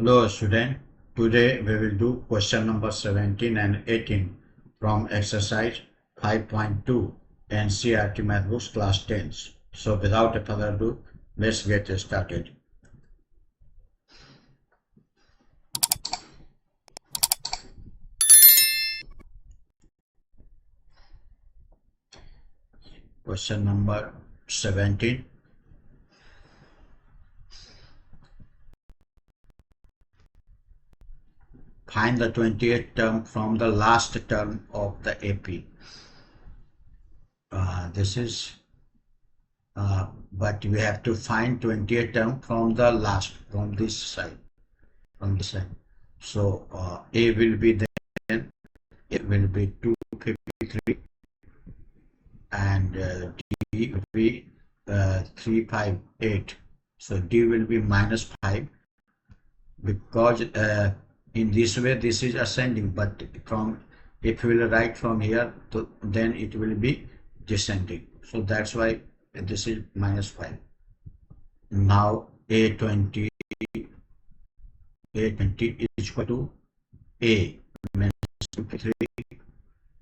Hello student, today we will do question number 17 and 18 from exercise 5.2 NCERT Math Books class 10. So without further ado, let's get started. Question number 17. Find the 28th term from the last term of the AP. But we have to find 28th term from the last, from this side. So A will be then, it will be 253, and D will be 358. So D will be minus 5, because in this way this is ascending, but if we will write from here, then it will be descending. So that's why this is minus 5. Now A20 is equal to A means 3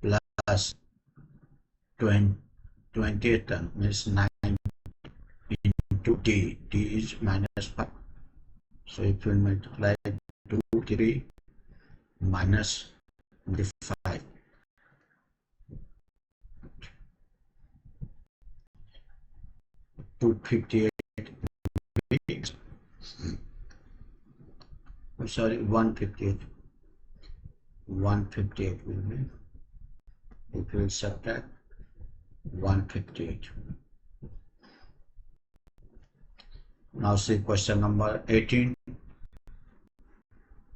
plus 28 term means 9 into D. D is minus 5. So if you multiply 2, 3 minus 5. To 58. Sorry, 158. 158 will be, if we subtract 158. Now see question number 18.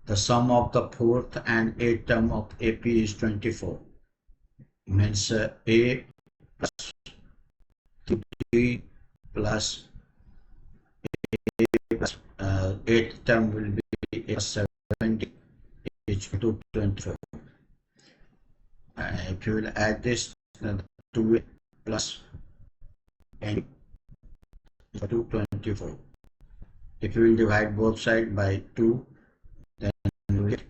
The sum of the 4th and 8th term of AP is 24. Means A plus 3 plus A plus 8th term will be A 70 is equal to 24. If you will add this, 2 plus n equal to 24. If you will divide both sides by 2, then you get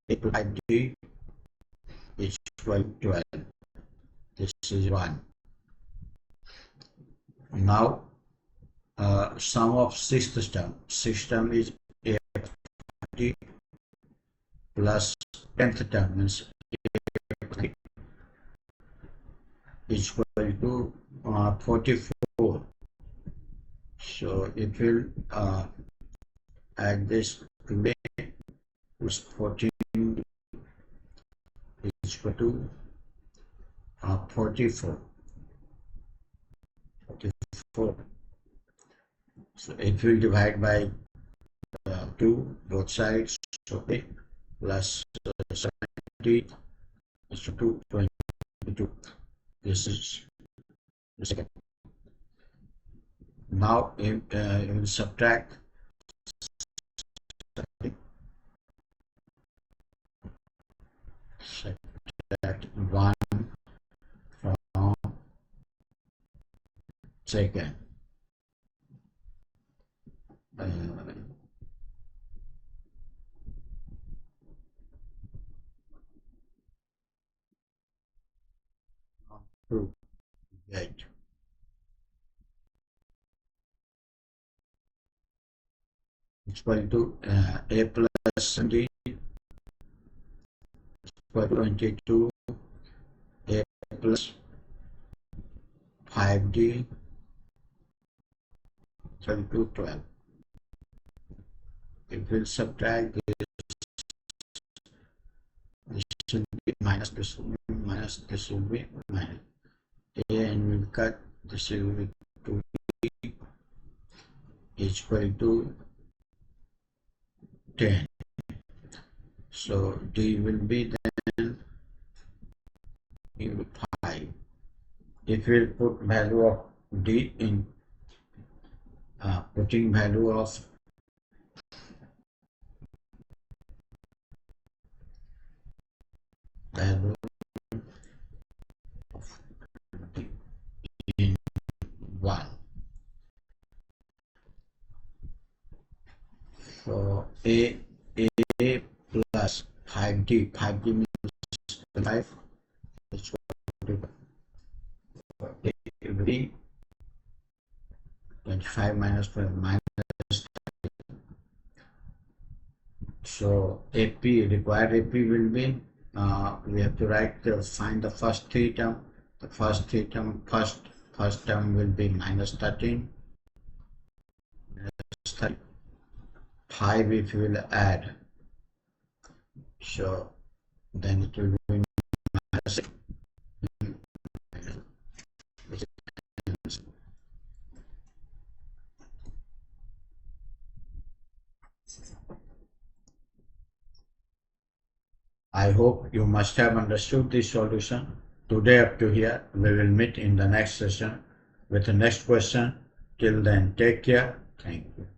8 is equal to 12. This is 1. Now sum of 6th term. 6th term is A40 plus 10th term means A40 is equal to 44. So if you add this to A plus 14 is equal to 44. So if you divide by 2 both sides, so A plus 70 is equal to 22. This is the second. Now you will subtract 1 from second. To get equal to A plus D equal to 22, A plus 5D equal to 12. If we subtract this will be minus, this will be minus, this will be minus. A and will cut, this will be 2D is equal to 10. So D will be then 5. If we put value of D in, putting value of D in 1, So A plus 5D. 5D means 5. It's equal to B. 25 minus 12 minus. So AP, required AP will be, we have to write, find the first three term. The first three term, first term will be minus 13. Minus 30. 5 if you will add. So then it will be minus 6. I hope you must have understood this solution. Today up to here, we will meet in the next session with the next question. Till then, take care. Thank you.